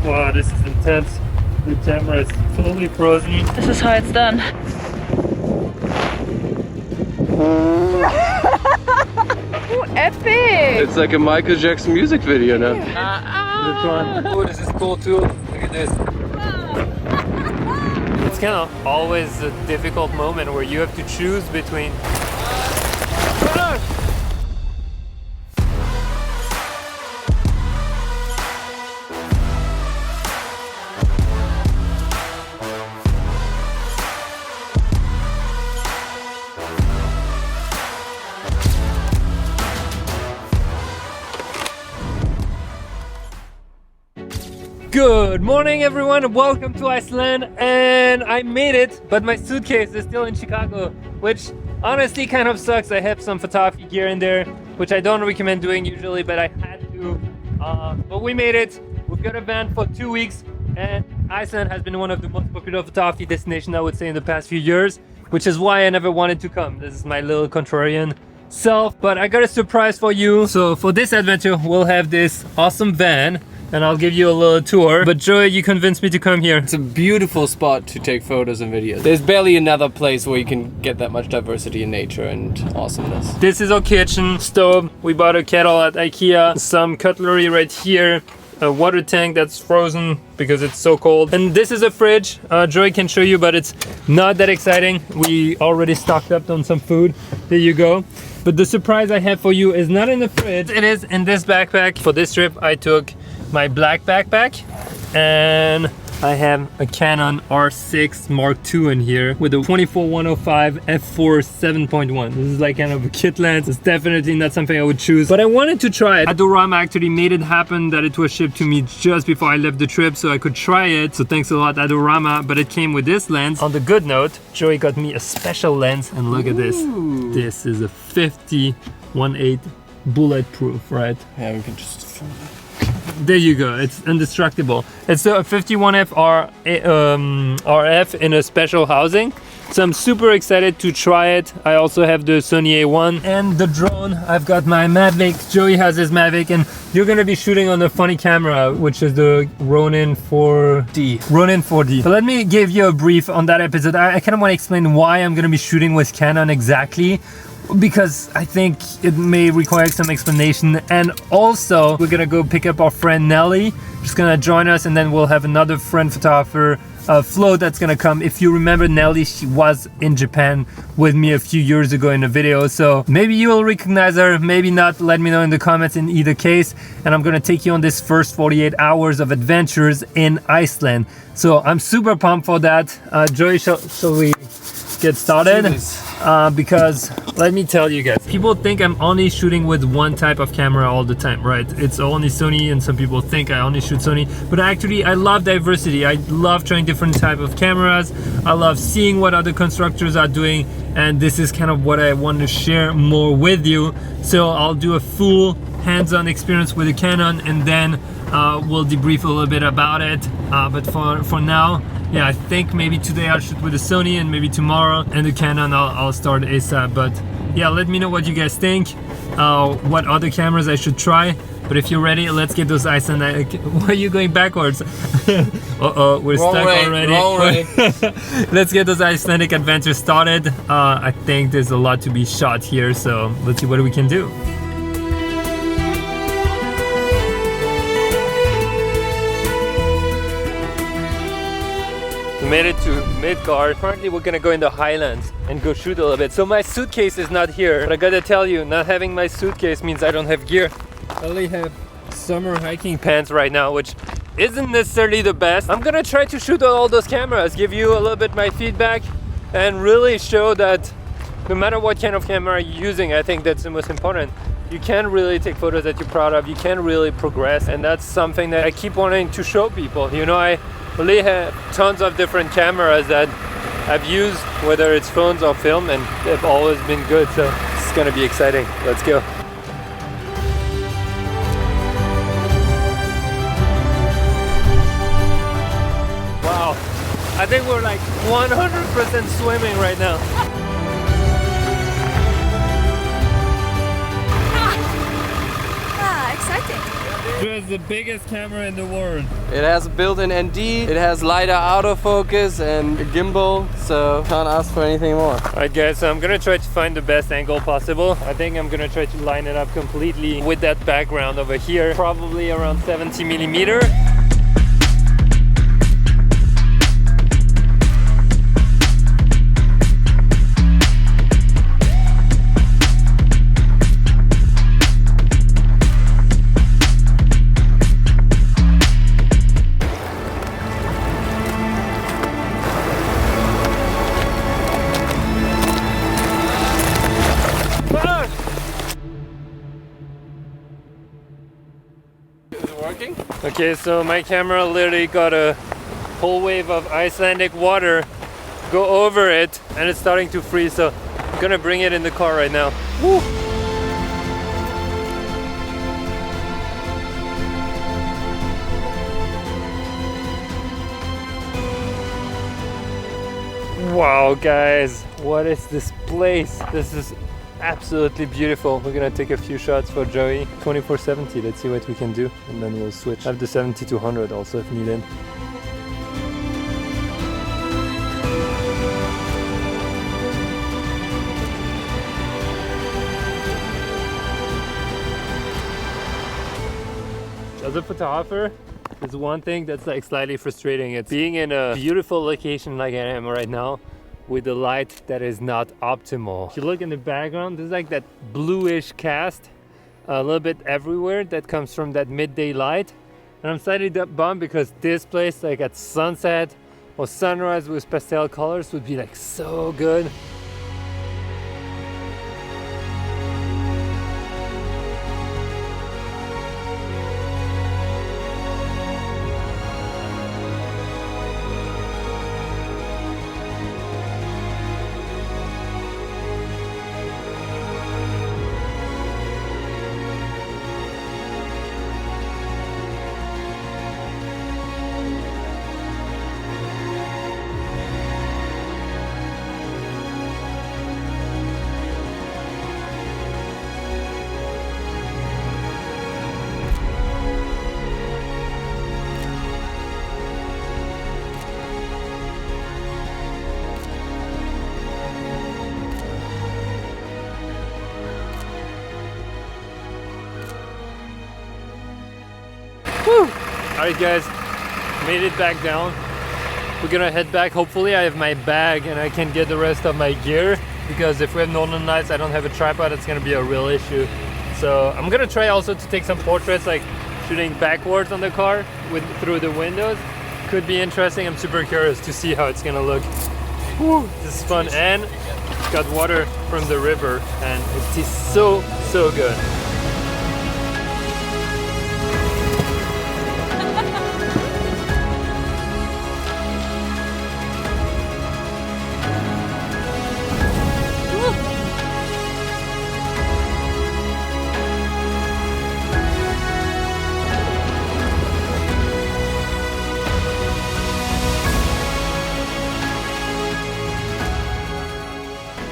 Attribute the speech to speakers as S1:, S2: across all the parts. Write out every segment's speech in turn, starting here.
S1: Wow, this is intense. The camera is fully frozen.
S2: This is how it's done. Ooh, epic!
S3: It's like a Michael Jackson music video now.
S1: This one.
S3: Oh, this is cool too. Look at this.
S1: It's kind of always a difficult moment where you have to choose between. Good morning everyone and welcome to Iceland, and I made it, but my suitcase is still in Chicago, which honestly kind of sucks. I have some photography gear in there, which I don't recommend doing usually, but I had to. But we made it. We've got a van for 2 weeks, and Iceland has been one of the most popular photography destinations, I would say, in the past few years, which is why I never wanted to come. This is my little contrarian self, but I got a surprise for you. So for this adventure, we'll have this awesome van, and I'll give you a little tour. But Joey, you convinced me to come here.
S3: It's a beautiful spot to take photos and videos. There's barely another place where you can get that much diversity in nature and awesomeness.
S1: This is our kitchen stove. We bought a kettle at IKEA, some cutlery right here, a water tank that's frozen because it's so cold. And this is a fridge. Joey can show you, but it's not that exciting. We already stocked up on some food. There you go. But the surprise I have for you is not in the fridge. It is in this backpack. For this trip, I took my black backpack, and I have a Canon R6 Mark II in here with a 24-105 f4 7.1. This is like kind of a kit lens. It's definitely not something I would choose, but I wanted to try it. Adorama actually made it happen that it was shipped to me just before I left the trip so I could try it. So thanks a lot, Adorama. But it came with this lens. On the good note, Joey got me a special lens, and look at this. This is a 50-1.8 bulletproof, right?
S3: Yeah, we can just film it.
S1: There you go, it's indestructible. It's a 51F RF in a special housing. So I'm super excited to try it. I also have the Sony A1 and the drone. I've got my Mavic. Joey has his Mavic, and you're gonna be shooting on the funny camera, which is the Ronin 4D. Ronin 4D. But let me give you a brief on that episode. I kind of want to explain why I'm gonna be shooting with Canon exactly, because I think it may require some explanation. And also we're gonna go pick up our friend Nelly. She's gonna join us, and then we'll have another friend photographer, Flo, that's gonna come. If you remember Nelly, she was in Japan with me a few years ago in a video, so maybe you will recognize her, maybe not. Let me know in the comments in either case. And I'm gonna take you on this first 48 hours of adventures in Iceland, so I'm super pumped for that. Joey, shall we get started? Because let me tell you guys, people think I'm only shooting with one type of camera all the time, right? It's only Sony, and some people think I only shoot Sony, but actually I love diversity. I love trying different type of cameras. I love seeing what other constructors are doing, and this is kind of what I want to share more with you. So I'll do a full hands-on experience with the Canon, and then we'll debrief a little bit about it. But for now, yeah, I think maybe today I'll shoot with the Sony, and maybe tomorrow and the Canon I'll start ASAP. But yeah, let me know what you guys think, what other cameras I should try. But if you're ready, let's get those Icelandic. Why are you going backwards? Uh-oh, we're
S3: wrong
S1: stuck
S3: way,
S1: already.
S3: Wrong way.
S1: Let's get those Icelandic adventures started. I think there's a lot to be shot here, so let's see what we can do. We made it to Midgard. Currently we're gonna go in the highlands and go shoot a little bit. So my suitcase is not here, but I gotta tell you, not having my suitcase means I don't have gear. I only have summer hiking pants right now, which isn't necessarily the best. I'm gonna try to shoot all those cameras, give you a little bit my feedback, and really show that no matter what kind of camera you're using, I think that's the most important. You can really take photos that you're proud of. You can really progress, and that's something that I keep wanting to show people. You know, I really have tons of different cameras that I've used, whether it's phones or film, and they've always been good. So it's gonna be exciting. Let's go. Wow, I think we're like 100% swimming right now.
S2: Exciting.
S1: Joey has the biggest camera in the world.
S3: It has a built-in ND, it has LiDAR autofocus and a gimbal, so can't ask for anything more.
S1: Alright guys, so I'm gonna try to find the best angle possible. I think I'm gonna try to line it up completely with that background over here, probably around 70 millimeter. Okay, so my camera literally got a whole wave of Icelandic water go over it and it's starting to freeze, so I'm gonna bring it in the car right now. Woo. Wow guys, what is this place? This is absolutely beautiful. We're gonna take a few shots for Joey. 2470, let's see what we can do and then we'll switch. I have the 70-200 also if needed. As a photographer, there's one thing that's like slightly frustrating. It's being in a beautiful location like I am right now with the light that is not optimal. If you look in the background, there's like that bluish cast a little bit everywhere that comes from that midday light. And I'm slightly bummed because this place, like at sunset or sunrise with pastel colors, would be like so good. Woo! Alright guys, made it back down. We're gonna head back. Hopefully I have my bag and I can get the rest of my gear, because if we have northern lights, I don't have a tripod, it's gonna be a real issue. So I'm gonna try also to take some portraits, like shooting backwards on the car through the windows. Could be interesting. I'm super curious to see how it's gonna look. Woo! This is fun, and got water from the river and it tastes so good.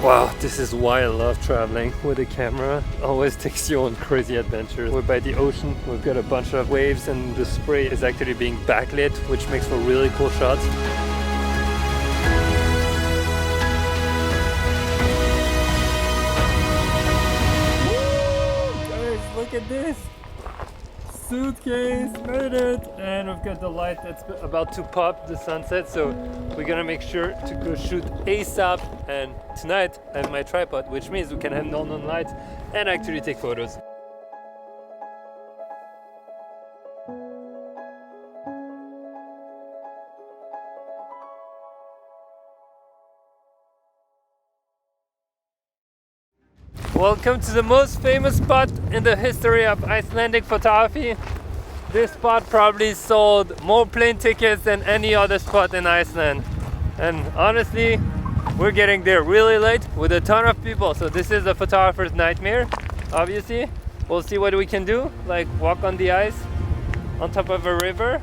S1: Wow, this is why I love traveling with a camera. Always takes you on crazy adventures. We're by the ocean, we've got a bunch of waves and the spray is actually being backlit, which makes for really cool shots. Woo! Guys, look at this! Suitcase, made it! And we've got the light that's about to pop, the sunset, so we're gonna make sure to go shoot ASAP. And tonight I have my tripod, which means we can have northern lights and actually take photos. Welcome to the most famous spot in the history of Icelandic photography. This spot probably sold more plane tickets than any other spot in Iceland. And honestly, we're getting there really late with a ton of people. So this is a photographer's nightmare, obviously. We'll see what we can do, like walk on the ice on top of a river.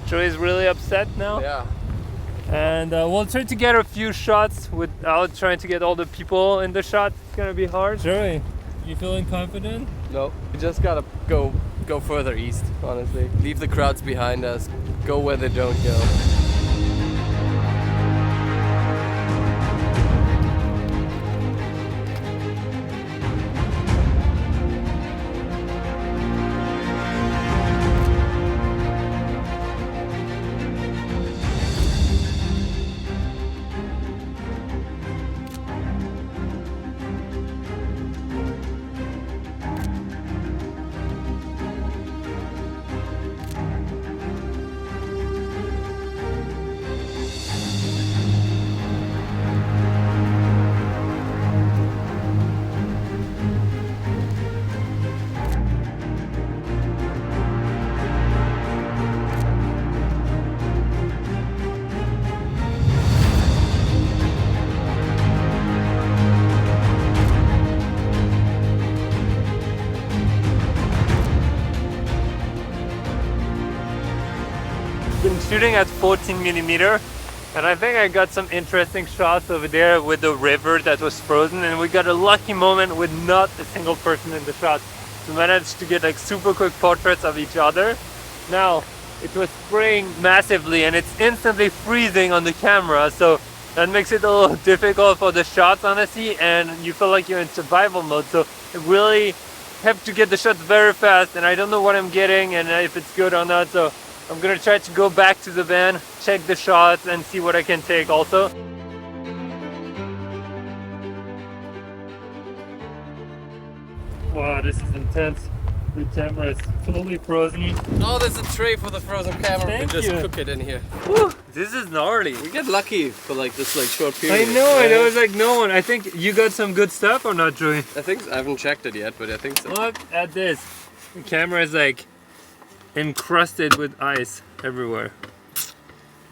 S1: Joey's really upset now.
S3: Yeah.
S1: And we'll try to get a few shots without trying to get all the people in the shot. It's gonna be hard. Joey, you feeling confident?
S3: No, we just gotta go further east, honestly. Leave the crowds behind us, go where they don't go.
S1: Been shooting at 14mm, and I think I got some interesting shots over there with the river that was frozen, and we got a lucky moment with not a single person in the shot. We managed to get like super quick portraits of each other. Now it was spraying massively and it's instantly freezing on the camera, so that makes it a little difficult for the shots, honestly, and you feel like you're in survival mode. So I really have to get the shots very fast, and I don't know what I'm getting and if it's good or not. So I'm gonna try to go back to the van, check the shots and see what I can take also. Wow, this is intense. The camera is fully frozen.
S3: Oh, there's a tray for the frozen camera.
S1: Thank
S3: We just
S1: you.
S3: cook it in here.
S1: Whew, this is gnarly.
S3: We get lucky for like this short period.
S1: I know, there was like no one. I think you got some good stuff or not, Joey?
S3: I think I haven't checked it yet, but I think so.
S1: Look at this. The camera is like encrusted with ice everywhere.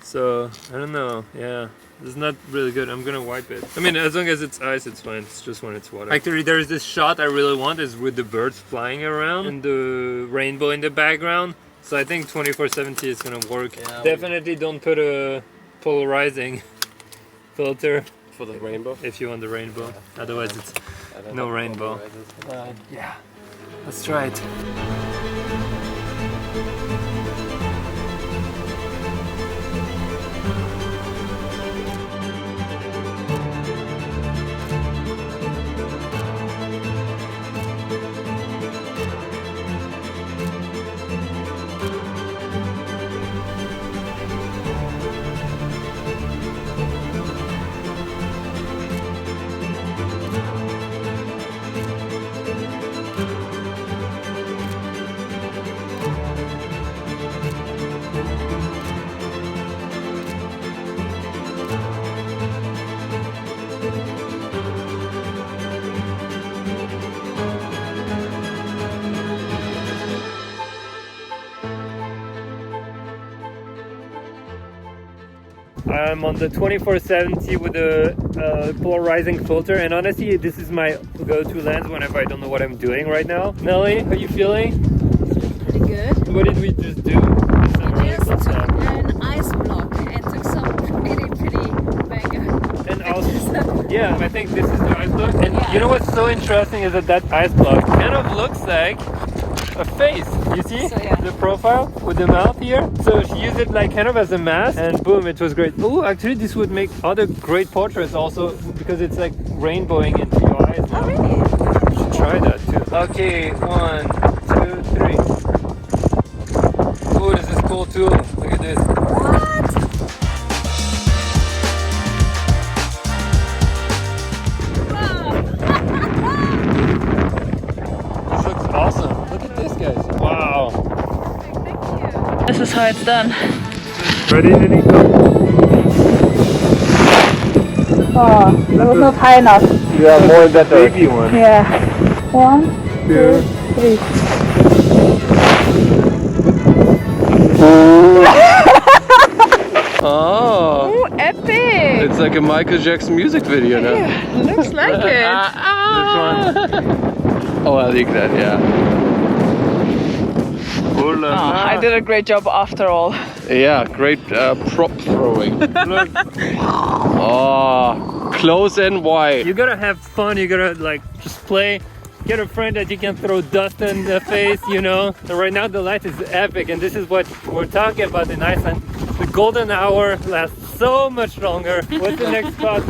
S1: So, I don't know, yeah. It's not really good. I'm gonna wipe it. I mean, as long as it's ice, it's fine. It's just when it's water. Actually, there's this shot I really want is with the birds flying around and the rainbow in the background. So I think 2470 is gonna work.
S3: Yeah,
S1: Definitely don't put a polarizing filter
S3: For the rainbow.
S1: if you want the rainbow.
S3: Yeah.
S1: Otherwise, it's
S3: I don't
S1: no
S3: have
S1: rainbow.
S3: polarizers.
S1: Yeah, let's try it. I'm on the 2470 with a polarizing filter, and honestly this is my go-to lens whenever I don't know what I'm doing right now. Nelly, how are you feeling?
S2: Pretty good.
S1: What did we just do?
S2: We just took an ice block and took some pretty banger.
S1: And also, yeah, I think this is the ice block. And
S2: Yeah.
S1: you know what's so interesting is that ice block kind of looks like a face. You see
S2: So, yeah.
S1: the profile with the mouth here? So she used it like kind of as a mask, and boom, it was great. Oh, actually this would make other great portraits also, because it's like rainbowing into your eyes now.
S2: Oh, really?
S1: You should try that too. Okay, 1, 2, 3. Oh, this is cool too. Look at this.
S2: What?
S1: This looks awesome. Look at this, guys. Wow.
S2: Thank you. This is how it's done.
S1: Ready, Nico?
S4: Oh, it was not high enough.
S1: You have more than the baby one.
S4: Yeah. 1, 2, 3.
S3: Oh,
S2: Oh, epic!
S3: it's like a Michael Jackson music video now.
S2: Yeah, looks like it.
S1: This one.
S3: Oh, I like that, yeah.
S1: Oh, la la.
S2: I did a great job after all.
S3: Yeah, great prop throwing.
S1: Look,
S3: Oh, close and wide.
S1: you gotta have fun. You gotta like just play get a friend that you can throw dust in the face, you know. So right now the light is epic, and this is what we're talking about in Iceland. The golden hour lasts so much longer. What's the next spot?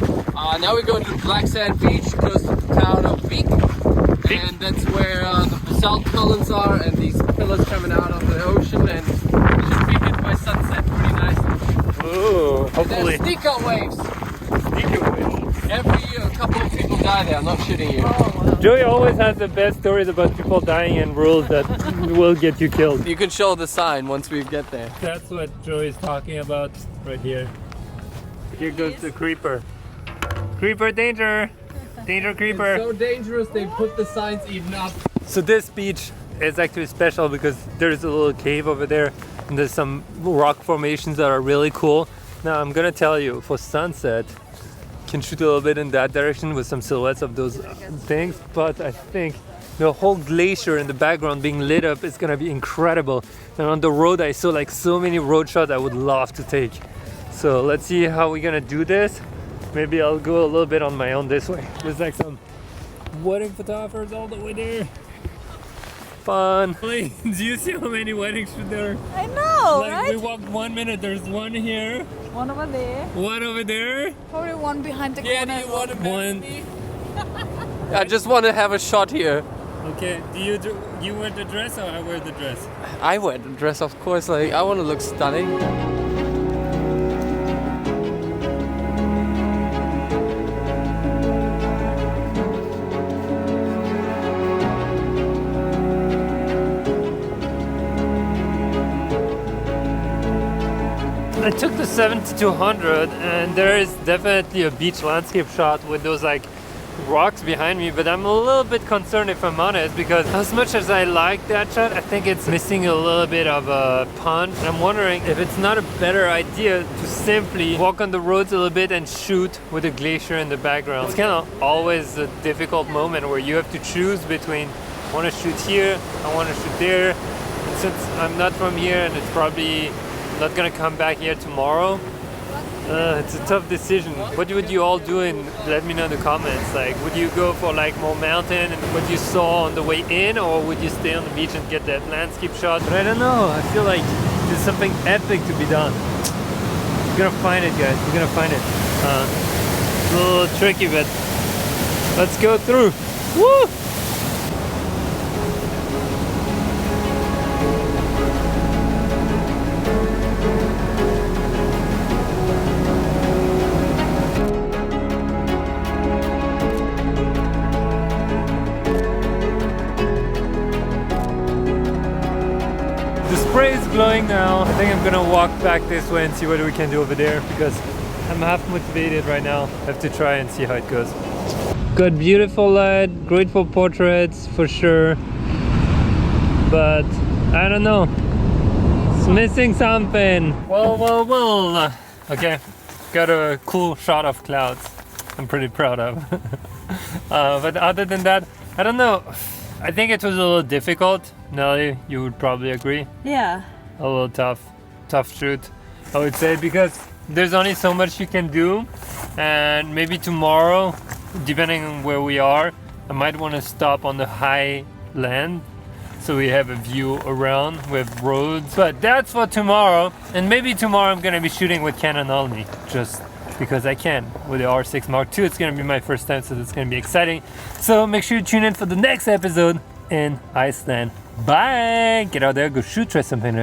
S3: Now we're going to the Black Sand Beach, close to the town of Vik. And that's where the basalt columns are, and these pillars coming out of the ocean, and it should be hit by sunset pretty nicely.
S1: Ooh, hopefully.
S3: And there's sneaker waves.
S1: Sneaker waves.
S3: Every year a couple of people die there, I'm not shitting you.
S2: Oh, wow.
S1: Joey always has the best stories about people dying and rules that will get you killed.
S3: You can show the sign once we get there.
S1: That's what Joey's talking about right here. Here goes the creeper. Creeper danger! Danger creeper!
S3: It's so dangerous they put the signs even up.
S1: So this beach is actually special because there's a little cave over there and there's some rock formations that are really cool. Now I'm gonna tell you, for sunset, you can shoot a little bit in that direction with some silhouettes of those things, but I think the whole glacier in the background being lit up is gonna be incredible. And on the road I saw like so many road shots I would love to take. So let's see how we're gonna do this. Maybe I'll go a little bit on my own this way. There's like some wedding photographers all the way there. Fun. Do you see how many weddings there are?
S2: I know,
S1: Like
S2: right?
S1: we walked 1 minute, there's one here,
S2: One over there.
S1: one over there,
S2: Probably one behind the
S3: Yeah,
S2: corner.
S3: do you want to
S1: one.
S3: me? I just want to have a shot here.
S1: Okay, you wear the dress or I wear the dress?
S3: I wear the dress, of course, like I want to look stunning.
S1: I took the 7200 and there is definitely a beach landscape shot with those like rocks behind me, but I'm a little bit concerned if I'm honest, because as much as I like that shot, I think it's missing a little bit of a punch. And I'm wondering if it's not a better idea to simply walk on the roads a little bit and shoot with a glacier in the background. It's kind of always a difficult moment where you have to choose between I want to shoot here, I want to shoot there, and since I'm not from here and it's probably not gonna come back here tomorrow, it's a tough decision. What would you all do? And let me know in the comments. Like, would you go for like more mountain and what you saw on the way in, or would you stay on the beach and get that landscape shot? But I don't know. I feel like there's something epic to be done. We're gonna find it, guys. We're gonna find it. It's a little tricky, but let's go through. Woo! Spray is glowing now. I think I'm gonna walk back this way and see what we can do over there, because I'm half motivated right now. I have to try and see how it goes. Got beautiful light, great for portraits for sure, but I don't know, it's missing something. Well. Okay, got a cool shot of clouds I'm pretty proud of. But other than that, I don't know. I think it was a little difficult. Nelly, you would probably agree.
S2: Yeah.
S1: A little tough shoot, I would say, because there's only so much you can do, and maybe tomorrow, depending on where we are, I might want to stop on the high land so we have a view around with roads. But that's for tomorrow, and maybe tomorrow I'm gonna be shooting with Canon only, just because I can. With the R6 Mark II, it's gonna be my first time, so it's gonna be exciting. So make sure you tune in for the next episode in Iceland. Bye! Get out there, go shoot, try something.